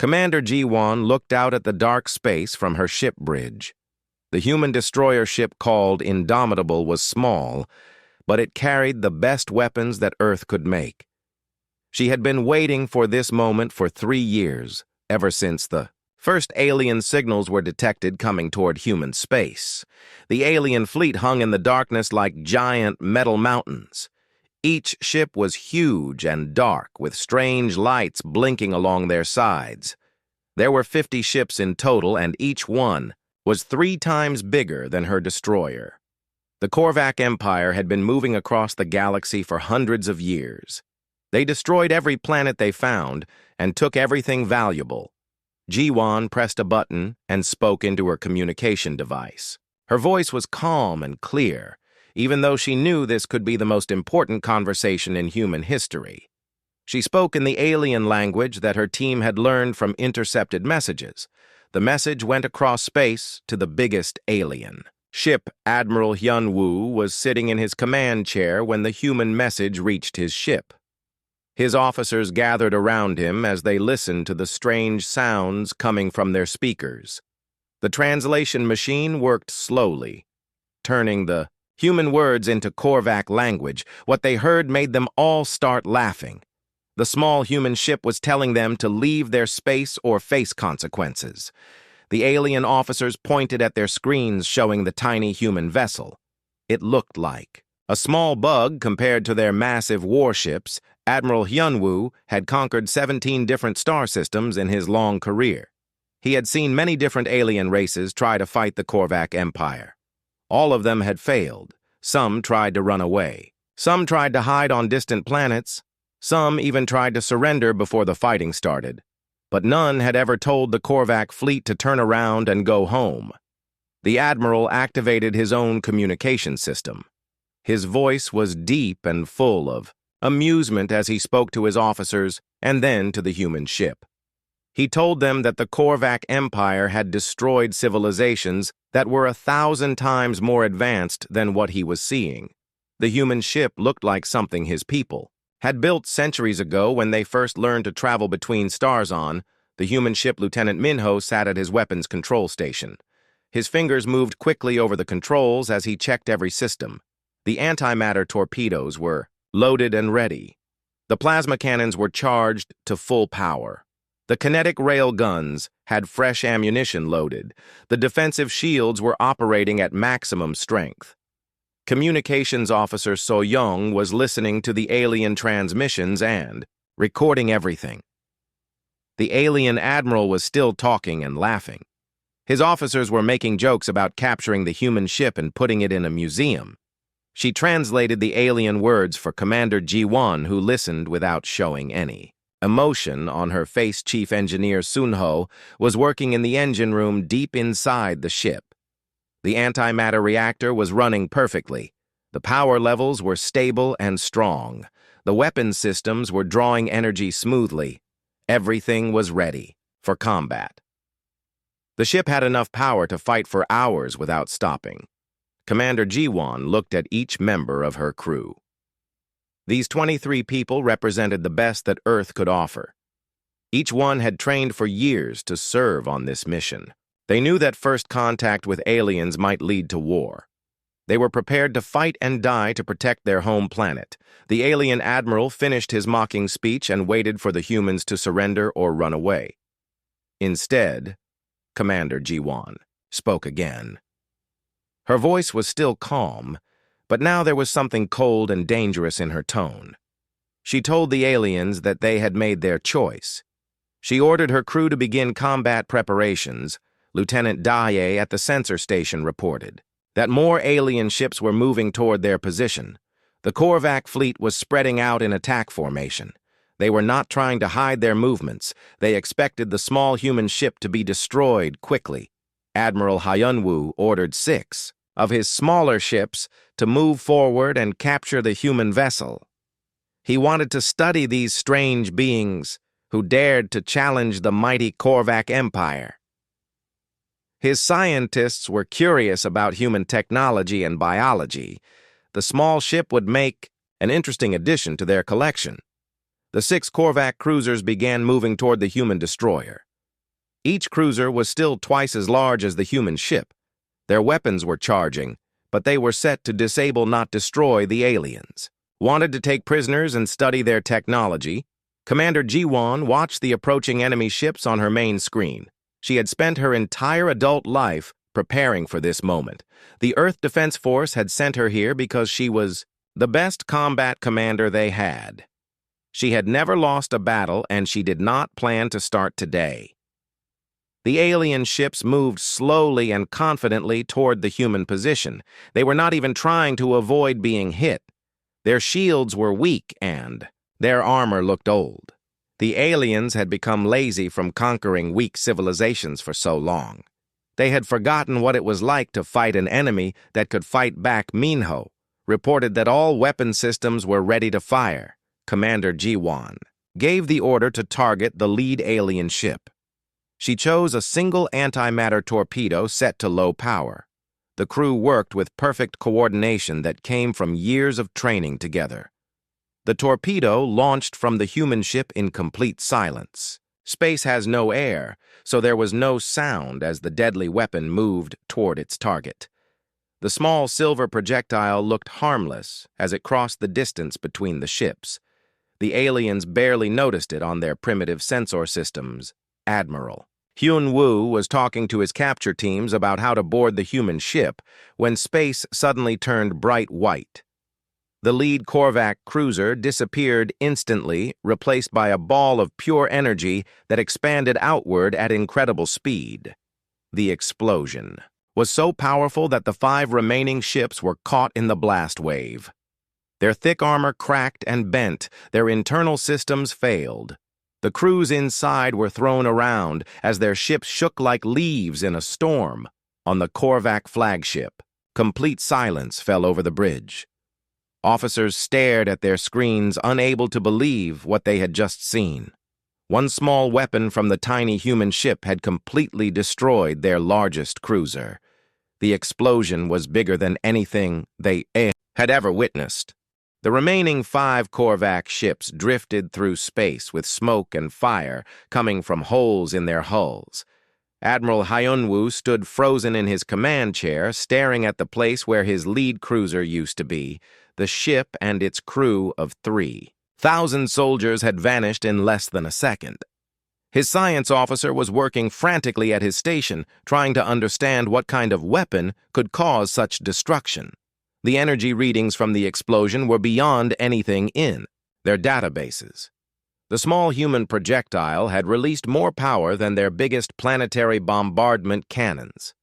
Commander Jiwon looked out at the dark space from her ship bridge. The human destroyer ship called Indomitable was small, but it carried the best weapons that Earth could make. She had been waiting for this moment for 3 years, ever since the first alien signals were detected coming toward human space. The alien fleet hung in the darkness like giant metal mountains. Each ship was huge and dark, with strange lights blinking along their sides. There were 50 ships in total, and each one was 3 times bigger than her destroyer. The Korvac Empire had been moving across the galaxy for hundreds of years. They destroyed every planet they found and took everything valuable. Jiwon pressed a button and spoke into her communication device. Her voice was calm and clear, even though she knew this could be the most important conversation in human history. She spoke in the alien language that her team had learned from intercepted messages. The message went across space to the biggest alien. Ship Admiral Hyun-woo was sitting in his command chair when the human message reached his ship. His officers gathered around him as they listened to the strange sounds coming from their speakers. The translation machine worked slowly, turning the human words into Korvac language. What they heard made them all start laughing. The small human ship was telling them to leave their space or face consequences. The alien officers pointed at their screens showing the tiny human vessel. It looked like a small bug compared to their massive warships. Admiral Hyun-woo had conquered 17 different star systems in his long career. He had seen many different alien races try to fight the Korvac Empire. All of them had failed. Some tried to run away. Some tried to hide on distant planets. Some even tried to surrender before the fighting started. But none had ever told the Korvac fleet to turn around and go home. The Admiral activated his own communication system. His voice was deep and full of amusement as he spoke to his officers and then to the human ship. He told them that the Korvac Empire had destroyed civilizations that were 1,000 times more advanced than what he was seeing. The human ship looked like something his people had built centuries ago when they first learned to travel between stars. On the human ship, Lieutenant Minho sat at his weapons control station. His fingers moved quickly over the controls as he checked every system. The antimatter torpedoes were loaded and ready. The plasma cannons were charged to full power. The kinetic rail guns had fresh ammunition loaded. The defensive shields were operating at maximum strength. Communications Officer So-young was listening to the alien transmissions and recording everything. The alien admiral was still talking and laughing. His officers were making jokes about capturing the human ship and putting it in a museum. She translated the alien words for Commander Jiwon, who listened without showing any emotion on her face. Chief Engineer Sunho was working in the engine room deep inside the ship. The antimatter reactor was running perfectly. The power levels were stable and strong. The weapon systems were drawing energy smoothly. Everything was ready for combat. The ship had enough power to fight for hours without stopping. Commander Jiwon looked at each member of her crew. These 23 people represented the best that Earth could offer. Each one had trained for years to serve on this mission. They knew that first contact with aliens might lead to war. They were prepared to fight and die to protect their home planet. The alien admiral finished his mocking speech and waited for the humans to surrender or run away. Instead, Commander Jiwon spoke again. Her voice was still calm, but now there was something cold and dangerous in her tone. She told the aliens that they had made their choice. She ordered her crew to begin combat preparations. Lieutenant Daye at the sensor station reported that more alien ships were moving toward their position. The Korvac fleet was spreading out in attack formation. They were not trying to hide their movements. They expected the small human ship to be destroyed quickly. Admiral Hyun-woo ordered 6 of his smaller ships to move forward and capture the human vessel. He wanted to study these strange beings who dared to challenge the mighty Korvac Empire. His scientists were curious about human technology and biology. The small ship would make an interesting addition to their collection. The 6 Korvac cruisers began moving toward the human destroyer. Each cruiser was still twice as large as the human ship. Their weapons were charging, but they were set to disable, not destroy, the aliens. Wanted to take prisoners and study their technology, Commander Ji-won watched the approaching enemy ships on her main screen. She had spent her entire adult life preparing for this moment. The Earth Defense Force had sent her here because she was the best combat commander they had. She had never lost a battle, and she did not plan to start today. The alien ships moved slowly and confidently toward the human position. They were not even trying to avoid being hit. Their shields were weak and their armor looked old. The aliens had become lazy from conquering weak civilizations for so long. They had forgotten what it was like to fight an enemy that could fight back. Minho reported that all weapon systems were ready to fire. Commander Ji-won gave the order to target the lead alien ship. She chose a single antimatter torpedo set to low power. The crew worked with perfect coordination that came from years of training together. The torpedo launched from the human ship in complete silence. Space has no air, so there was no sound as the deadly weapon moved toward its target. The small silver projectile looked harmless as it crossed the distance between the ships. The aliens barely noticed it on their primitive sensor systems. Admiral Hyun-woo was talking to his capture teams about how to board the human ship when space suddenly turned bright white. The lead Korvac cruiser disappeared instantly, replaced by a ball of pure energy that expanded outward at incredible speed. The explosion was so powerful that the 5 remaining ships were caught in the blast wave. Their thick armor cracked and bent, their internal systems failed. The crews inside were thrown around as their ships shook like leaves in a storm. On the Korvac flagship, complete silence fell over the bridge. Officers stared at their screens, unable to believe what they had just seen. One small weapon from the tiny human ship had completely destroyed their largest cruiser. The explosion was bigger than anything they had ever witnessed. The remaining 5 Korvac ships drifted through space with smoke and fire coming from holes in their hulls. Admiral Hyun-woo stood frozen in his command chair, staring at the place where his lead cruiser used to be. The ship and its crew of 3,000 soldiers had vanished in less than a second. His science officer was working frantically at his station, trying to understand what kind of weapon could cause such destruction. The energy readings from the explosion were beyond anything in their databases. The small human projectile had released more power than their biggest planetary bombardment cannons.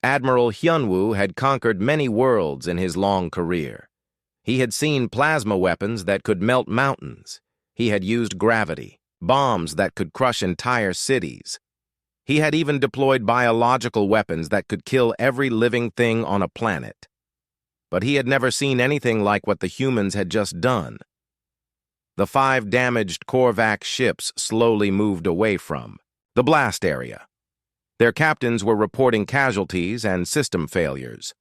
Admiral Hyun-woo had conquered many worlds in his long career. He had seen plasma weapons that could melt mountains. He had used gravity, bombs that could crush entire cities. He had even deployed biological weapons that could kill every living thing on a planet. But he had never seen anything like what the humans had just done. The 5 damaged Korvac ships slowly moved away from the blast area. Their captains were reporting casualties and system failures.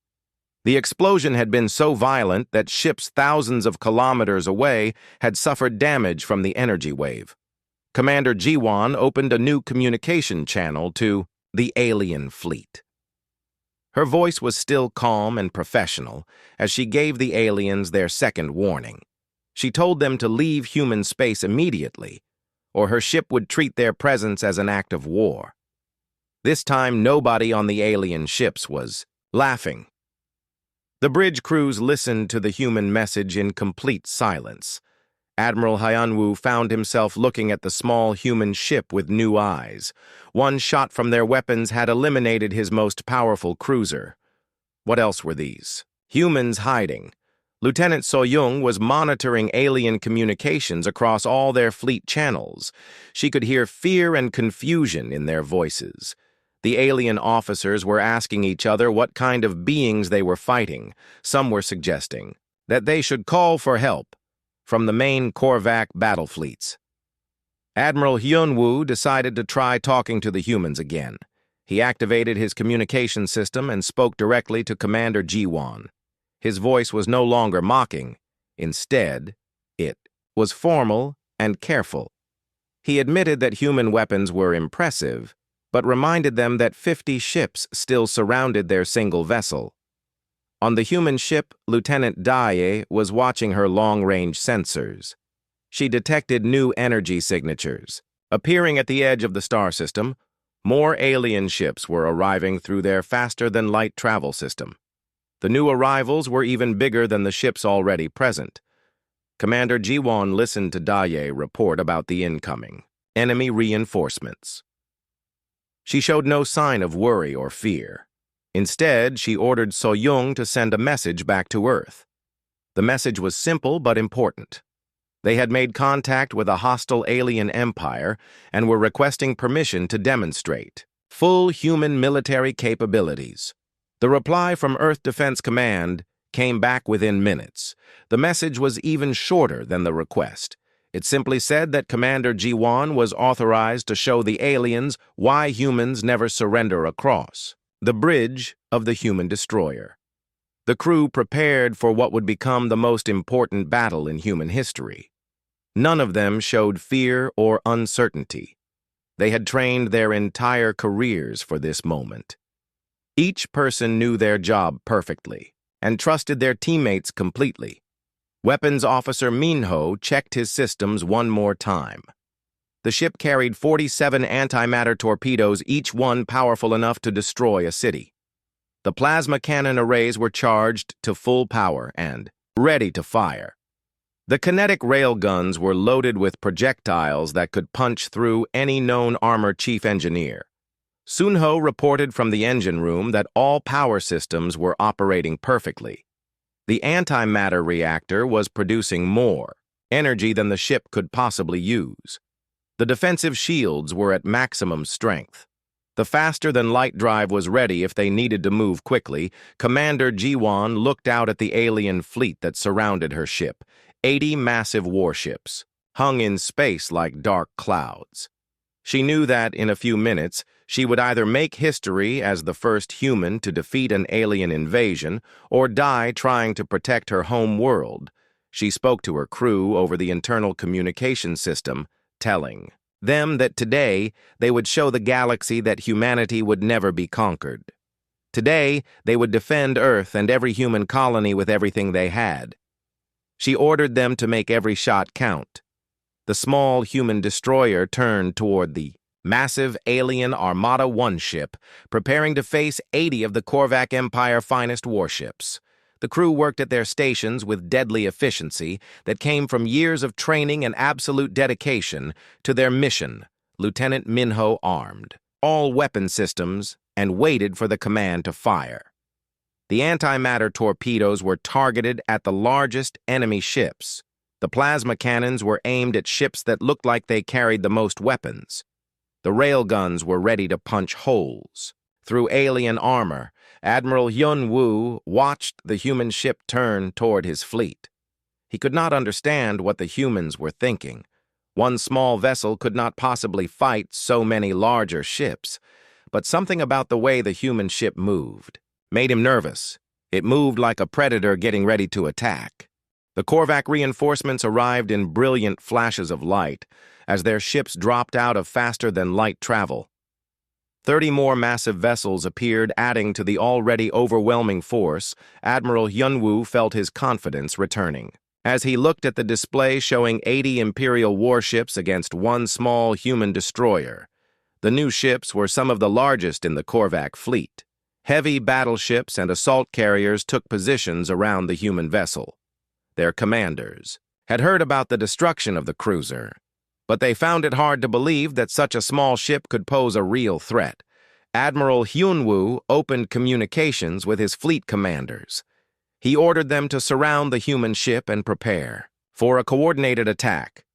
The explosion had been so violent that ships thousands of kilometers away had suffered damage from the energy wave. Commander Ji-won opened a new communication channel to the alien fleet. Her voice was still calm and professional as she gave the aliens their second warning. She told them to leave human space immediately, or her ship would treat their presence as an act of war. This time, nobody on the alien ships was laughing. The bridge crews listened to the human message in complete silence. Admiral Hyun-woo found himself looking at the small human ship with new eyes. One shot from their weapons had eliminated his most powerful cruiser. What else were these? Humans hiding. Lieutenant So-young was monitoring alien communications across all their fleet channels. She could hear fear and confusion in their voices. The alien officers were asking each other what kind of beings they were fighting. Some were suggesting that they should call for help from the main Korvac battle fleets. Admiral Hyun-woo decided to try talking to the humans again. He activated his communication system and spoke directly to Commander Ji-won. His voice was no longer mocking. Instead, it was formal and careful. He admitted that human weapons were impressive, but reminded them that 50 ships still surrounded their single vessel. On the human ship, Lieutenant Daaye was watching her long-range sensors. She detected new energy signatures. Appearing at the edge of the star system, more alien ships were arriving through their faster-than-light travel system. The new arrivals were even bigger than the ships already present. Commander Jiwon listened to Daaye report about the incoming enemy reinforcements. She showed no sign of worry or fear. Instead, she ordered So-young to send a message back to Earth. The message was simple but important. They had made contact with a hostile alien empire and were requesting permission to demonstrate full human military capabilities. The reply from Earth Defense Command came back within minutes. The message was even shorter than the request. It simply said that Commander Jiwon was authorized to show the aliens why humans never surrender across the bridge of the human destroyer. The crew prepared for what would become the most important battle in human history. None of them showed fear or uncertainty. They had trained their entire careers for this moment. Each person knew their job perfectly and trusted their teammates completely. Weapons Officer Minho checked his systems one more time. The ship carried 47 antimatter torpedoes, each one powerful enough to destroy a city. The plasma cannon arrays were charged to full power and ready to fire. The kinetic railguns were loaded with projectiles that could punch through any known armor chief engineer. Sunho reported from the engine room that all power systems were operating perfectly. The antimatter reactor was producing more energy than the ship could possibly use. The defensive shields were at maximum strength. The faster-than-light drive was ready if they needed to move quickly. Commander Jiwon looked out at the alien fleet that surrounded her ship, 80 massive warships, hung in space like dark clouds. She knew that, in a few minutes, she would either make history as the first human to defeat an alien invasion or die trying to protect her home world. She spoke to her crew over the internal communication system, telling them that today they would show the galaxy that humanity would never be conquered. Today, they would defend Earth and every human colony with everything they had. She ordered them to make every shot count. The small human destroyer turned toward the massive alien Armada 1 ship, preparing to face 80 of the Korvac Empire finest warships. The crew worked at their stations with deadly efficiency that came from years of training and absolute dedication to their mission. Lieutenant Minho armed all weapon systems and waited for the command to fire. The antimatter torpedoes were targeted at the largest enemy ships. The plasma cannons were aimed at ships that looked like they carried the most weapons. The railguns were ready to punch holes through alien armor. Admiral Hyun-woo watched the human ship turn toward his fleet. He could not understand what the humans were thinking. One small vessel could not possibly fight so many larger ships, but something about the way the human ship moved made him nervous. It moved like a predator getting ready to attack. The Korvac reinforcements arrived in brilliant flashes of light as their ships dropped out of faster-than-light travel. 30 more massive vessels appeared, adding to the already overwhelming force. Admiral Hyun-woo felt his confidence returning. As he looked at the display showing 80 Imperial warships against one small human destroyer, the new ships were some of the largest in the Korvac fleet. Heavy battleships and assault carriers took positions around the human vessel. Their commanders had heard about the destruction of the cruiser, but they found it hard to believe that such a small ship could pose a real threat. Admiral Hyun-woo opened communications with his fleet commanders. He ordered them to surround the human ship and prepare for a coordinated attack.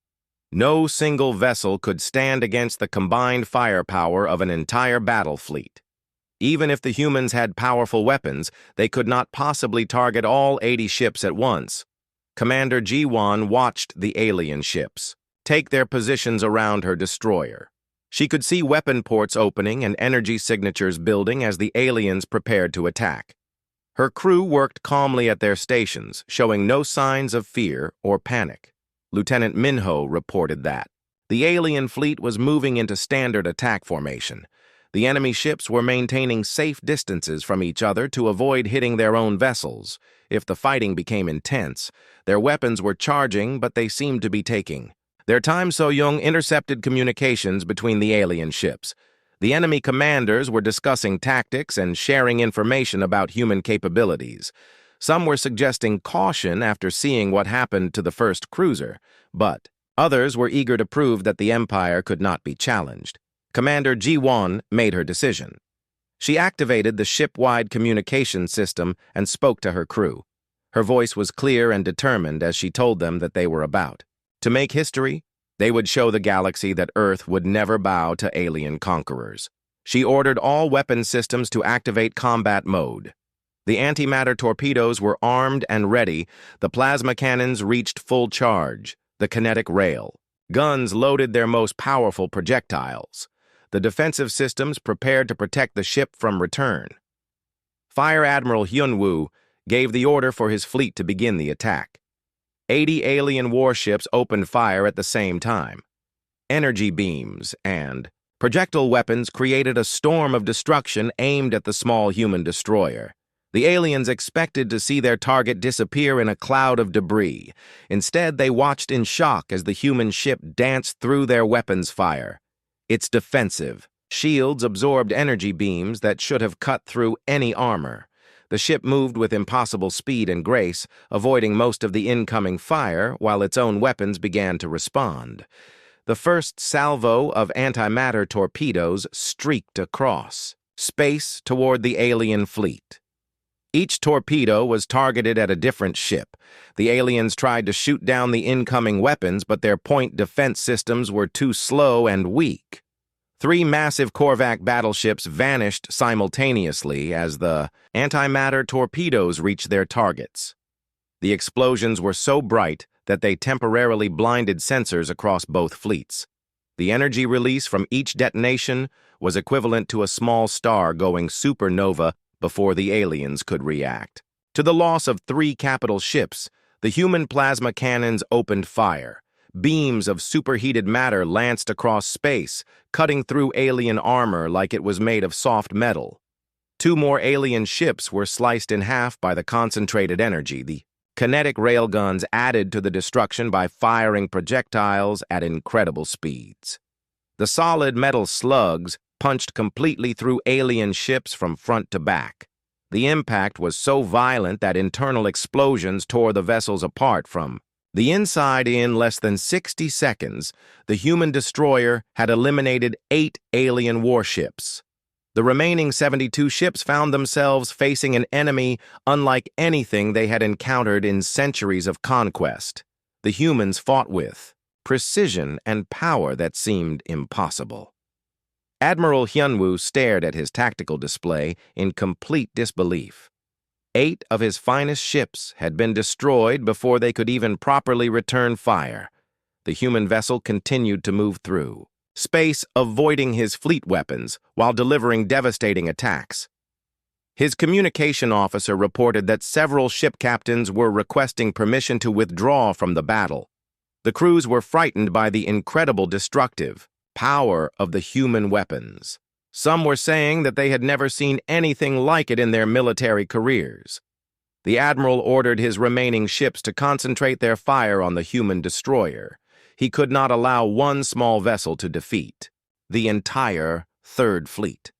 No single vessel could stand against the combined firepower of an entire battle fleet. Even if the humans had powerful weapons, they could not possibly target all 80 ships at once. Commander Jiwon watched the alien ships take their positions around her destroyer. She could see weapon ports opening and energy signatures building as the aliens prepared to attack. Her crew worked calmly at their stations, showing no signs of fear or panic. Lieutenant Minho reported that the alien fleet was moving into standard attack formation. The enemy ships were maintaining safe distances from each other to avoid hitting their own vessels. If the fighting became intense, their weapons were charging, but they seemed to be taking their time. So-young intercepted communications between the alien ships. The enemy commanders were discussing tactics and sharing information about human capabilities. Some were suggesting caution after seeing what happened to the first cruiser, but others were eager to prove that the Empire could not be challenged. Commander Ji-won made her decision. She activated the ship-wide communication system and spoke to her crew. Her voice was clear and determined as she told them that they were about to make history. They would show the galaxy that Earth would never bow to alien conquerors. She ordered all weapon systems to activate combat mode. The antimatter torpedoes were armed and ready. The plasma cannons reached full charge. The kinetic rail guns loaded their most powerful projectiles. The defensive systems prepared to protect the ship from return. Fire Admiral Hyun-woo gave the order for his fleet to begin the attack. 80 alien warships opened fire at the same time. Energy beams and projectile weapons created a storm of destruction aimed at the small human destroyer. The aliens expected to see their target disappear in a cloud of debris. Instead, they watched in shock as the human ship danced through their weapons fire. Its defensive shields absorbed energy beams that should have cut through any armor. The ship moved with impossible speed and grace, avoiding most of the incoming fire while its own weapons began to respond. The first salvo of antimatter torpedoes streaked across space toward the alien fleet. Each torpedo was targeted at a different ship. The aliens tried to shoot down the incoming weapons, but their point defense systems were too slow and weak. 3 massive Korvac battleships vanished simultaneously as the antimatter torpedoes reached their targets. The explosions were so bright that they temporarily blinded sensors across both fleets. The energy release from each detonation was equivalent to a small star going supernova before the aliens could react. To the loss of 3 capital ships, the human plasma cannons opened fire. Beams of superheated matter lanced across space, cutting through alien armor like it was made of soft metal. 2 more alien ships were sliced in half by the concentrated energy. The kinetic railguns added to the destruction by firing projectiles at incredible speeds. The solid metal slugs punched completely through alien ships from front to back. The impact was so violent that internal explosions tore the vessels apart from the inside. In less than 60 seconds, the human destroyer had eliminated 8 alien warships. The remaining 72 ships found themselves facing an enemy unlike anything they had encountered in centuries of conquest. The humans fought with precision and power that seemed impossible. Admiral Hyun-woo stared at his tactical display in complete disbelief. 8 of his finest ships had been destroyed before they could even properly return fire. The human vessel continued to move through space, avoiding his fleet weapons while delivering devastating attacks. His communication officer reported that several ship captains were requesting permission to withdraw from the battle. The crews were frightened by the incredible destructive power of the human weapons. Some were saying that they had never seen anything like it in their military careers. The admiral ordered his remaining ships to concentrate their fire on the human destroyer. He could not allow one small vessel to defeat the entire Third Fleet.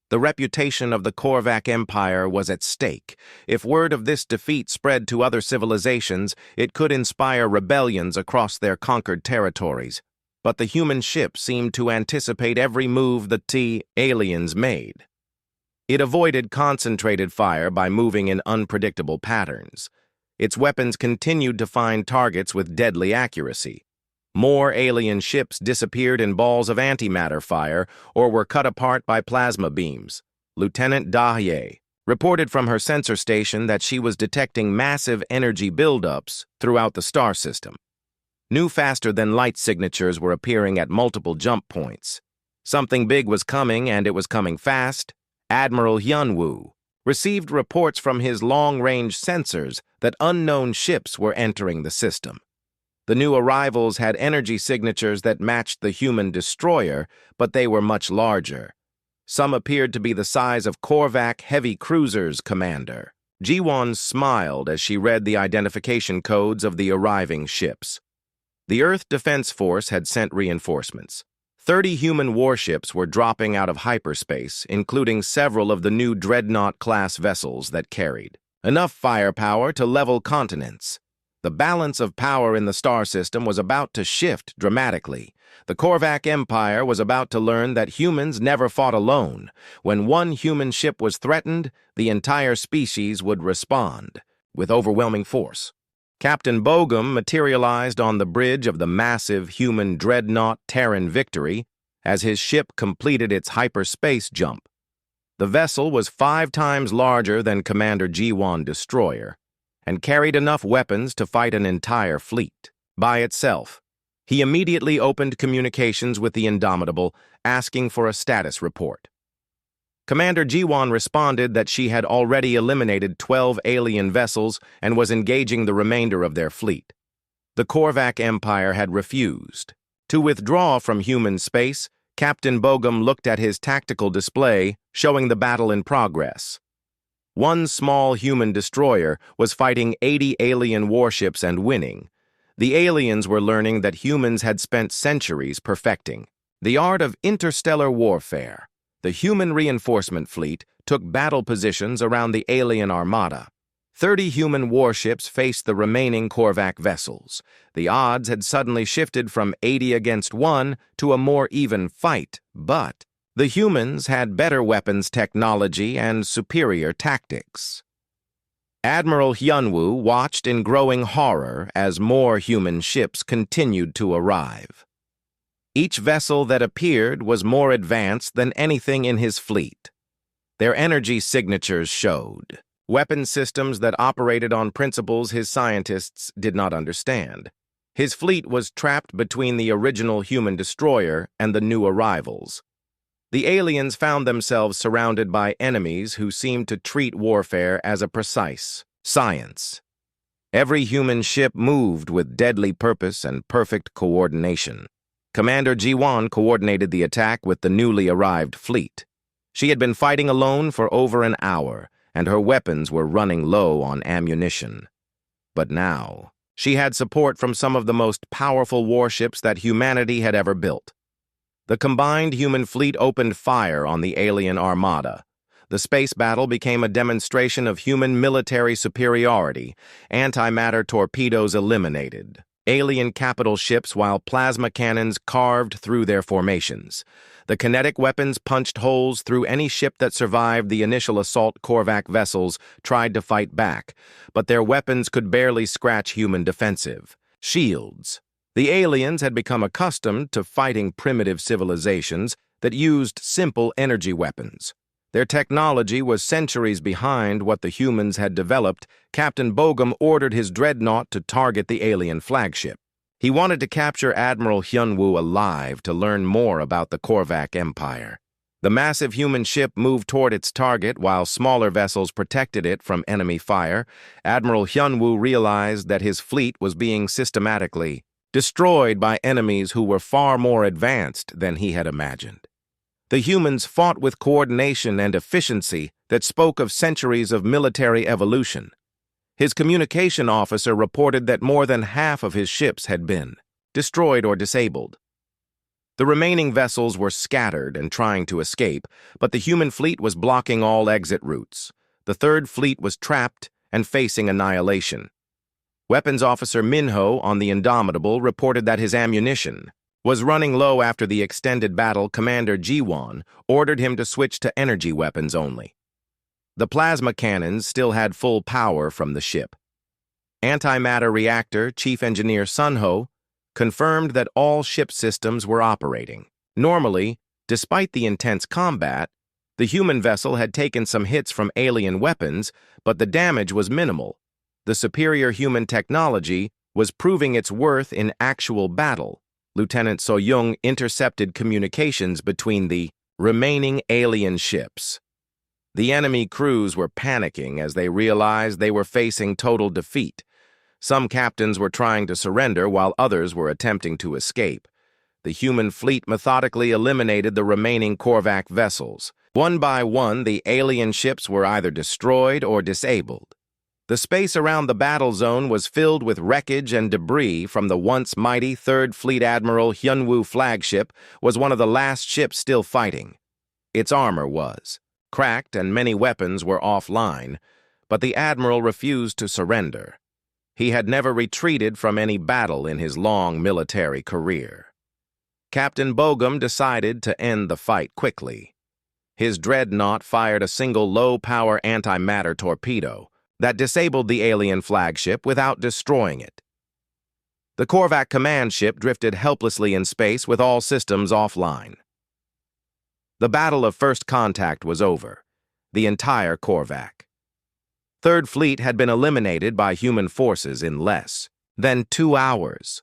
The reputation of the Korvac Empire was at stake. If word of this defeat spread to other civilizations, it could inspire rebellions across their conquered territories. But the human ship seemed to anticipate every move the aliens made. It avoided concentrated fire by moving in unpredictable patterns. Its weapons continued to find targets with deadly accuracy. More alien ships disappeared in balls of antimatter fire or were cut apart by plasma beams. Lieutenant Dahye reported from her sensor station that she was detecting massive energy buildups throughout the star system. New faster-than-light signatures were appearing at multiple jump points. Something big was coming, and it was coming fast. Admiral Hyun-woo received reports from his long-range sensors that unknown ships were entering the system. The new arrivals had energy signatures that matched the human destroyer, but they were much larger. Some appeared to be the size of Korvac heavy cruisers, Commander. Jiwon smiled as she read the identification codes of the arriving ships. The Earth Defense Force had sent reinforcements. 30 human warships were dropping out of hyperspace, including several of the new Dreadnought-class vessels that carried enough firepower to level continents. The balance of power in the star system was about to shift dramatically. The Korvac Empire was about to learn that humans never fought alone. When one human ship was threatened, the entire species would respond with overwhelming force. Captain Bogum materialized on the bridge of the massive human dreadnought Terran Victory as his ship completed its hyperspace jump. The vessel was 5 times larger than Commander Jiwon destroyer and carried enough weapons to fight an entire fleet by itself. He immediately opened communications with the Indomitable, asking for a status report. Commander Jiwon responded that she had already eliminated 12 alien vessels and was engaging the remainder of their fleet. The Korvac Empire had refused. To withdraw from human space, Captain Bogum looked at his tactical display, showing the battle in progress. One small human destroyer was fighting 80 alien warships and winning. The aliens were learning that humans had spent centuries perfecting the art of interstellar warfare. The human reinforcement fleet took battle positions around the alien armada. 30 human warships faced the remaining Korvac vessels. The odds had suddenly shifted from 80 against 1 to a more even fight, but the humans had better weapons technology and superior tactics. Admiral Hyunwoo watched in growing horror as more human ships continued to arrive. Each vessel that appeared was more advanced than anything in his fleet. Their energy signatures showed weapon systems that operated on principles his scientists did not understand. His fleet was trapped between the original human destroyer and the new arrivals. The aliens found themselves surrounded by enemies who seemed to treat warfare as a precise science. Every human ship moved with deadly purpose and perfect coordination. Commander Jiwon coordinated the attack with the newly arrived fleet. She had been fighting alone for over an hour, and her weapons were running low on ammunition. But now, she had support from some of the most powerful warships that humanity had ever built. The combined human fleet opened fire on the alien armada. The space battle became a demonstration of human military superiority, antimatter torpedoes eliminated alien capital ships while plasma cannons carved through their formations. The kinetic weapons punched holes through any ship that survived the initial assault. Korvac vessels tried to fight back, but their weapons could barely scratch human defensive shields. The aliens had become accustomed to fighting primitive civilizations that used simple energy weapons. Their technology was centuries behind what the humans had developed. Captain Bogum ordered his dreadnought to target the alien flagship. He wanted to capture Admiral Hyunwoo alive to learn more about the Korvac Empire. The massive human ship moved toward its target while smaller vessels protected it from enemy fire. Admiral Hyunwoo realized that his fleet was being systematically destroyed by enemies who were far more advanced than he had imagined. The humans fought with coordination and efficiency that spoke of centuries of military evolution. His communication officer reported that more than half of his ships had been destroyed or disabled. The remaining vessels were scattered and trying to escape, but the human fleet was blocking all exit routes. The third fleet was trapped and facing annihilation. Weapons Officer Minho on the Indomitable reported that his ammunition was running low after the extended battle. Commander Jiwon ordered him to switch to energy weapons only. The plasma cannons still had full power from the ship. Antimatter Reactor Chief Engineer Sunho confirmed that all ship systems were operating. Normally, despite the intense combat, the human vessel had taken some hits from alien weapons, but the damage was minimal. The superior human technology was proving its worth in actual battle. Lieutenant So-young intercepted communications between the remaining alien ships. The enemy crews were panicking as they realized they were facing total defeat. Some captains were trying to surrender while others were attempting to escape. the human fleet methodically eliminated the remaining Korvac vessels. One by one, the alien ships were either destroyed or disabled. The space around the battle zone was filled with wreckage and debris from the once mighty 3rd Fleet Admiral Hyunwoo flagship was one of the last ships still fighting. Its armor was cracked and many weapons were offline, but the Admiral refused to surrender. He had never retreated from any battle in his long military career. Captain Bogum decided to end the fight quickly. His dreadnought fired a single low-power antimatter torpedo that disabled the alien flagship without destroying it. The Korvac command ship drifted helplessly in space with all systems offline. The Battle of First Contact was over. The entire Korvac. 3rd Fleet had been eliminated by human forces in less than 2 hours.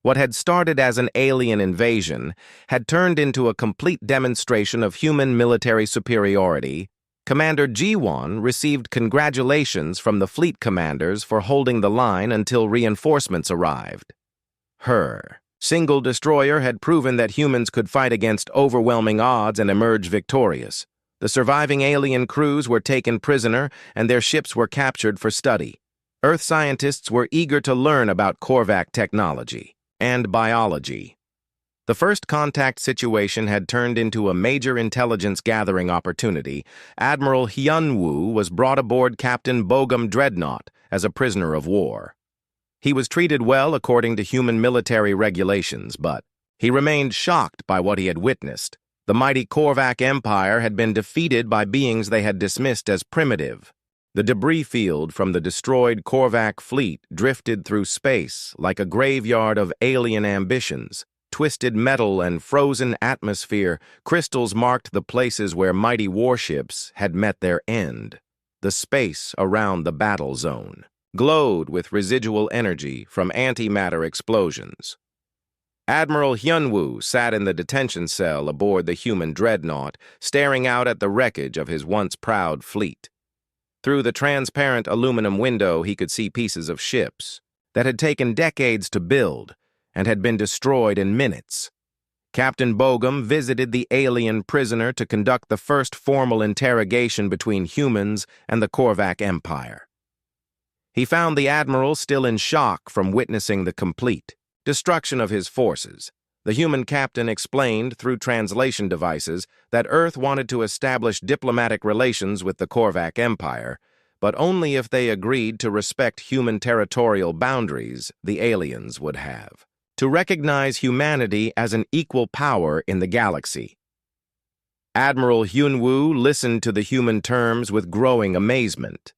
What had started as an alien invasion had turned into a complete demonstration of human military superiority. Commander Ji-won received congratulations from the fleet commanders for holding the line until reinforcements arrived. Her single destroyer had proven that humans could fight against overwhelming odds and emerge victorious. The surviving alien crews were taken prisoner and their ships were captured for study. Earth scientists were eager to learn about Korvac technology and biology. The first contact situation had turned into a major intelligence gathering opportunity. Admiral Hyunwoo was brought aboard Captain Bogum Dreadnought as a prisoner of war. He was treated well according to human military regulations, but he remained shocked by what he had witnessed. The mighty Korvac Empire had been defeated by beings they had dismissed as primitive. The debris field from the destroyed Korvac fleet drifted through space like a graveyard of alien ambitions. Twisted metal and frozen atmosphere, crystals marked the places where mighty warships had met their end. The space around the battle zone glowed with residual energy from antimatter explosions. Admiral Hyunwoo sat in the detention cell aboard the human dreadnought, staring out at the wreckage of his once proud fleet. Through the transparent aluminum window, he could see pieces of ships that had taken decades to build and had been destroyed in minutes. Captain Bogum visited the alien prisoner to conduct the first formal interrogation between humans and the Korvac Empire. He found the Admiral still in shock from witnessing the complete destruction of his forces. The human captain explained through translation devices that Earth wanted to establish diplomatic relations with the Korvac Empire, but only if they agreed to respect human territorial boundaries the aliens would have, to recognize humanity as an equal power in the galaxy. Admiral Hyunwoo listened to the human terms with growing amazement.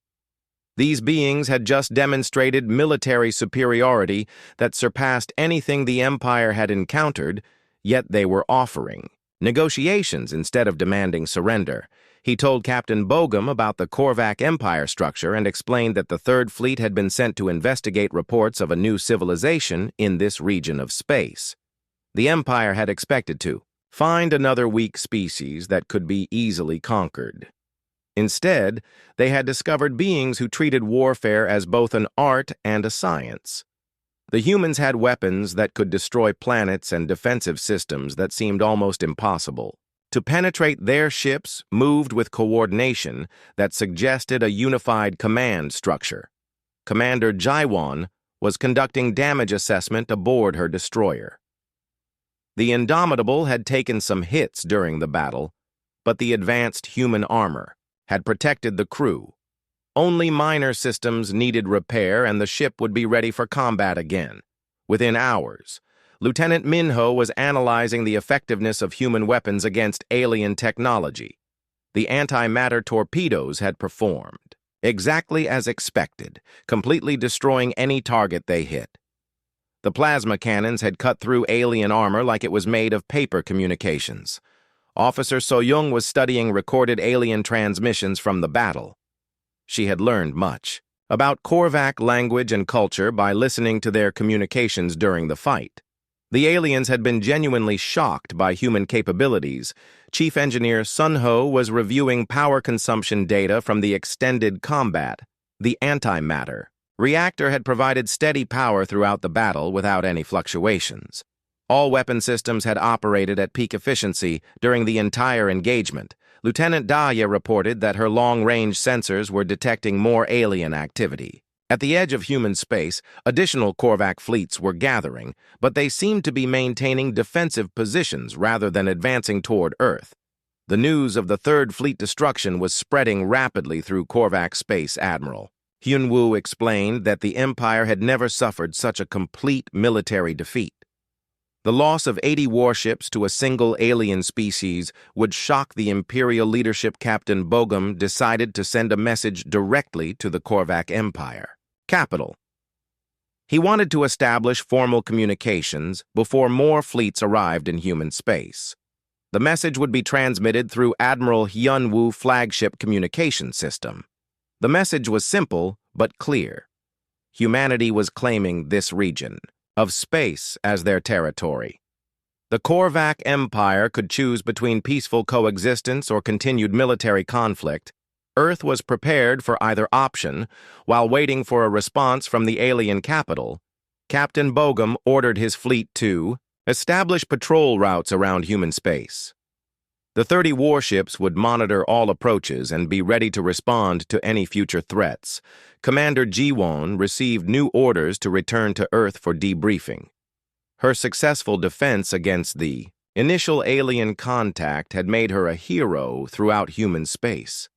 These beings had just demonstrated military superiority that surpassed anything the Empire had encountered, yet they were offering negotiations instead of demanding surrender. He told Captain Bogum about the Korvac Empire structure and explained that the 3rd Fleet had been sent to investigate reports of a new civilization in this region of space. The Empire had expected to find another weak species that could be easily conquered. Instead, they had discovered beings who treated warfare as both an art and a science. The humans had weapons that could destroy planets and defensive systems that seemed almost impossible. To penetrate their ships moved with coordination that suggested a unified command structure. Commander Ji-won was conducting damage assessment aboard her destroyer. The Indomitable had taken some hits during the battle, but the advanced human armor had protected the crew. Only minor systems needed repair and the ship would be ready for combat again. Within hours, Lieutenant Minho was analyzing the effectiveness of human weapons against alien technology. The antimatter torpedoes had performed exactly as expected, completely destroying any target they hit. The plasma cannons had cut through alien armor like it was made of paper communications. Officer So-young was studying recorded alien transmissions from the battle. She had learned much about Korvac language and culture by listening to their communications during the fight. The aliens had been genuinely shocked by human capabilities. Chief Engineer Sun-ho was reviewing power consumption data from the extended combat. The antimatter reactor had provided steady power throughout the battle without any fluctuations. All weapon systems had operated at peak efficiency during the entire engagement. Lieutenant Dahlia reported that her long-range sensors were detecting more alien activity. At the edge of human space, additional Korvac fleets were gathering, but they seemed to be maintaining defensive positions rather than advancing toward Earth. The news of the Third Fleet destruction was spreading rapidly through Korvac Space Admiral. Hyunwoo explained that the Empire had never suffered such a complete military defeat. The loss of 80 warships to a single alien species would shock the Imperial leadership. Captain Bogum decided to send a message directly to the Korvac Empire capital. He wanted to establish formal communications before more fleets arrived in human space. The message would be transmitted through Admiral Hyunwoo flagship communication system. The message was simple but clear. Humanity was claiming this region of space as their territory. The Korvac Empire could choose between peaceful coexistence or continued military conflict. Earth was prepared for either option. While waiting for a response from the alien capital, Captain Bogum ordered his fleet to establish patrol routes around human space. The 30 warships would monitor all approaches and be ready to respond to any future threats. Commander Ji-won received new orders to return to Earth for debriefing. Her successful defense against the initial alien contact had made her a hero throughout human space.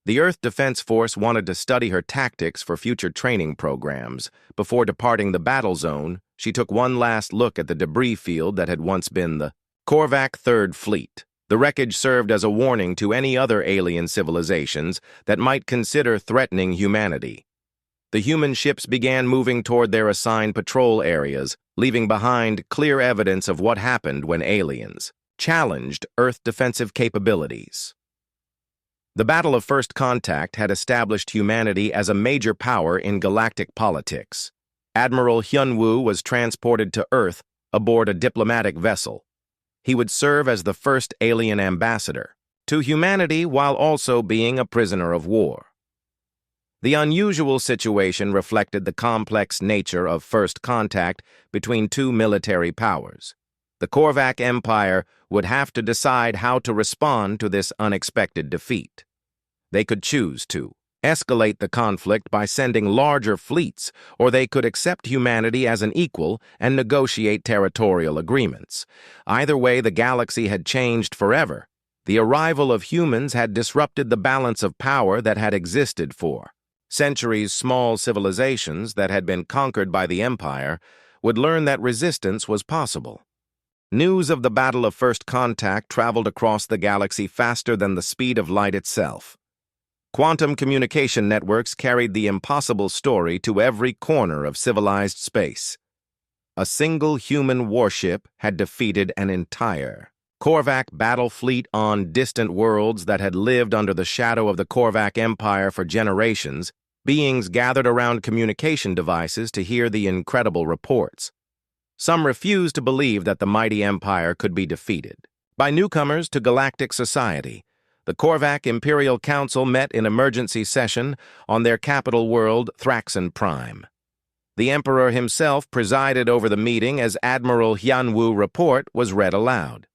The Earth Defense Force wanted to study her tactics for future training programs. Before departing the battle zone, she took one last look at the debris field that had once been the Korvac Third Fleet. The wreckage served as a warning to any other alien civilizations that might consider threatening humanity. The human ships began moving toward their assigned patrol areas, leaving behind clear evidence of what happened when aliens challenged Earth defensive capabilities. The Battle of First Contact had established humanity as a major power in galactic politics. Admiral Hyunwoo was transported to Earth aboard a diplomatic vessel. He would serve as the first alien ambassador to humanity while also being a prisoner of war. The unusual situation reflected the complex nature of first contact between two military powers. The Korvac Empire would have to decide how to respond to this unexpected defeat. They could choose to escalate the conflict by sending larger fleets, or they could accept humanity as an equal and negotiate territorial agreements. Either way, the galaxy had changed forever. The arrival of humans had disrupted the balance of power that had existed for centuries. Small civilizations that had been conquered by the Empire would learn that resistance was possible. News of the Battle of First Contact traveled across the galaxy faster than the speed of light itself. Quantum communication networks carried the impossible story to every corner of civilized space. A single human warship had defeated an entire Korvac battle fleet on distant worlds that had lived under the shadow of the Korvac Empire for generations. Beings gathered around communication devices to hear the incredible reports. Some refused to believe that the mighty empire could be defeated. By newcomers to galactic society, the Korvac Imperial Council met in emergency session on their capital world, Thraxon Prime. The Emperor himself presided over the meeting as Admiral Hyunwoo report was read aloud.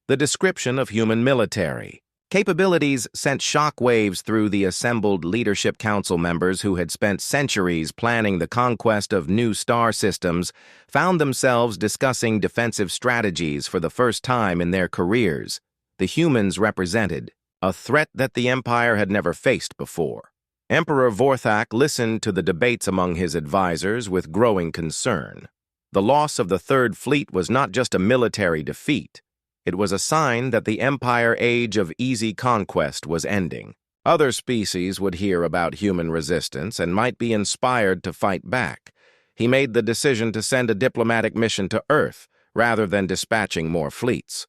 The description of human military capabilities sent shock waves through the assembled leadership council members who had spent centuries planning the conquest of new star systems, found themselves discussing defensive strategies for the first time in their careers. The humans represented a threat that the Empire had never faced before. Emperor Vorthak listened to the debates among his advisors with growing concern. The loss of the Third Fleet was not just a military defeat. It was a sign that the Empire age of easy conquest was ending. Other species would hear about human resistance and might be inspired to fight back. He made the decision to send a diplomatic mission to Earth rather than dispatching more fleets.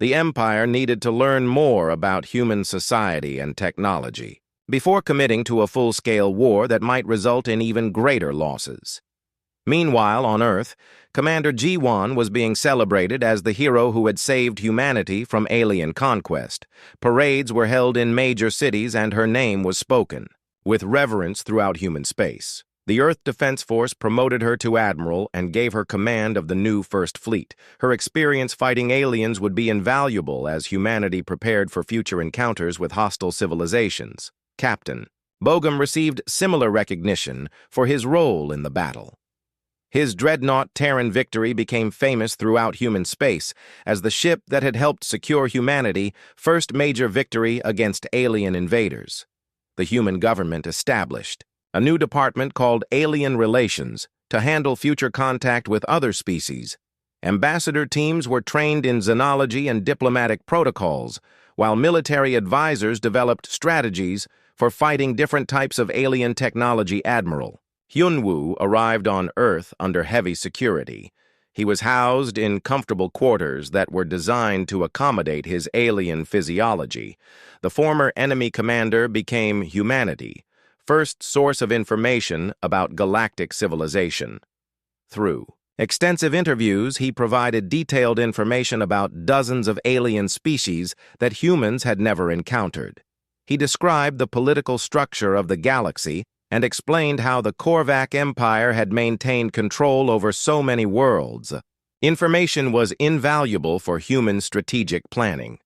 The Empire needed to learn more about human society and technology before committing to a full-scale war that might result in even greater losses. Meanwhile, on Earth, Commander Ji-won was being celebrated as the hero who had saved humanity from alien conquest. Parades were held in major cities and her name was spoken with reverence throughout human space. The Earth Defense Force promoted her to admiral and gave her command of the new First Fleet. Her experience fighting aliens would be invaluable as humanity prepared for future encounters with hostile civilizations. Captain Bogum received similar recognition for his role in the battle. His dreadnought Terran Victory became famous throughout human space as the ship that had helped secure humanity's first major victory against alien invaders. The human government established a new department called Alien Relations to handle future contact with other species. Ambassador teams were trained in xenology and diplomatic protocols, while military advisors developed strategies for fighting different types of alien technology. Admiral Hyunwoo arrived on Earth under heavy security. He was housed in comfortable quarters that were designed to accommodate his alien physiology. The former enemy commander became humanity, first source of information about galactic civilization. Through extensive interviews, he provided detailed information about dozens of alien species that humans had never encountered. He described the political structure of the galaxy and explained how the Korvac Empire had maintained control over so many worlds. Information was invaluable for human strategic planning.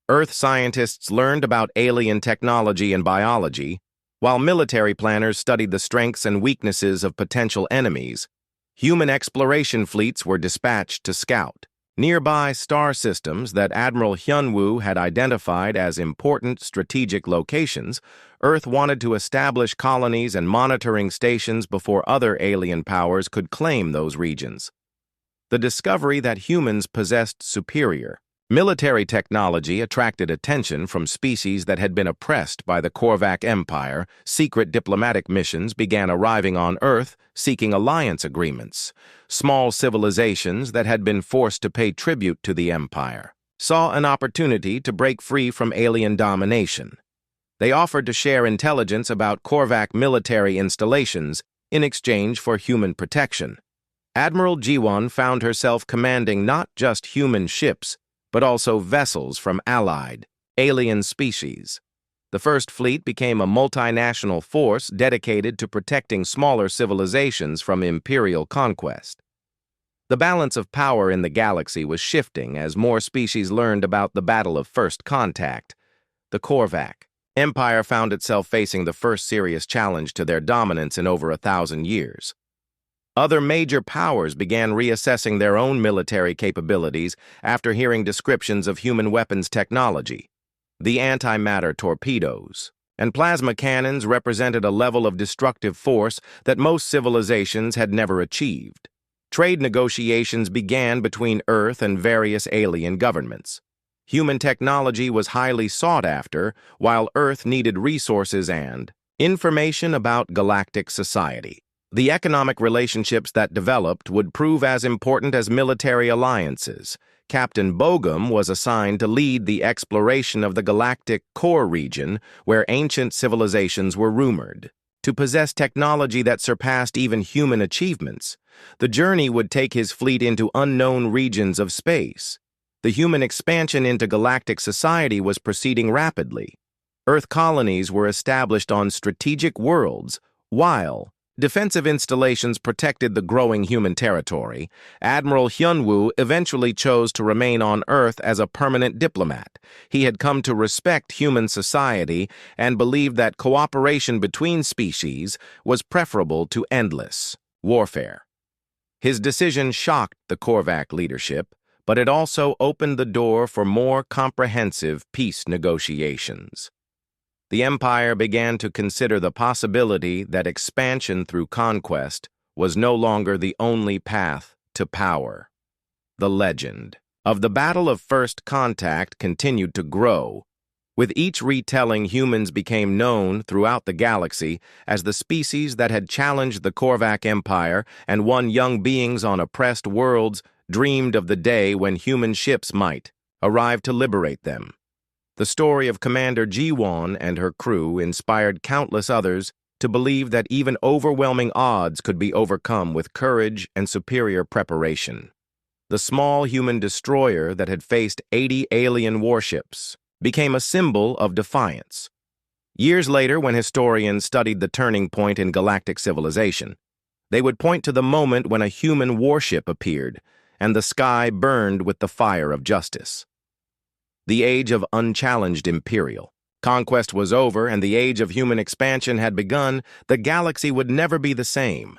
Earth scientists learned about alien technology and biology, while military planners studied the strengths and weaknesses of potential enemies. Human exploration fleets were dispatched to scout nearby star systems that Admiral Hyunwoo had identified as important strategic locations. Earth wanted to establish colonies and monitoring stations before other alien powers could claim those regions. The discovery that humans possessed superior military technology attracted attention from species that had been oppressed by the Korvac Empire. Secret diplomatic missions began arriving on Earth, seeking alliance agreements. Small civilizations that had been forced to pay tribute to the Empire saw an opportunity to break free from alien domination. They offered to share intelligence about Korvac military installations in exchange for human protection. Admiral Jiwon found herself commanding not just human ships, but also vessels from allied alien species. The First Fleet became a multinational force dedicated to protecting smaller civilizations from imperial conquest. The balance of power in the galaxy was shifting as more species learned about the Battle of First Contact. The Korvac Empire found itself facing the first serious challenge to their dominance in over 1,000 years. Other major powers began reassessing their own military capabilities after hearing descriptions of human weapons technology. The antimatter torpedoes and plasma cannons represented a level of destructive force that most civilizations had never achieved. Trade negotiations began between Earth and various alien governments. Human technology was highly sought after, while Earth needed resources and information about galactic society. The economic relationships that developed would prove as important as military alliances. Captain Bogum was assigned to lead the exploration of the galactic core region, where ancient civilizations were rumored to possess technology that surpassed even human achievements. The journey would take his fleet into unknown regions of space. The human expansion into galactic society was proceeding rapidly. Earth colonies were established on strategic worlds, while defensive installations protected the growing human territory. Admiral Hyunwoo eventually chose to remain on Earth as a permanent diplomat. He had come to respect human society and believed that cooperation between species was preferable to endless warfare. His decision shocked the Korvac leadership, but it also opened the door for more comprehensive peace negotiations. The Empire began to consider the possibility that expansion through conquest was no longer the only path to power. The legend of the Battle of First Contact continued to grow. With each retelling, humans became known throughout the galaxy as the species that had challenged the Korvac Empire, and won young beings on oppressed worlds dreamed of the day when human ships might arrive to liberate them. The story of Commander Jiwon and her crew inspired countless others to believe that even overwhelming odds could be overcome with courage and superior preparation. The small human destroyer that had faced 80 alien warships became a symbol of defiance. Years later, when historians studied the turning point in galactic civilization, they would point to the moment when a human warship appeared and the sky burned with the fire of justice. The age of unchallenged imperial conquest was over and the age of human expansion had begun. The galaxy would never be the same.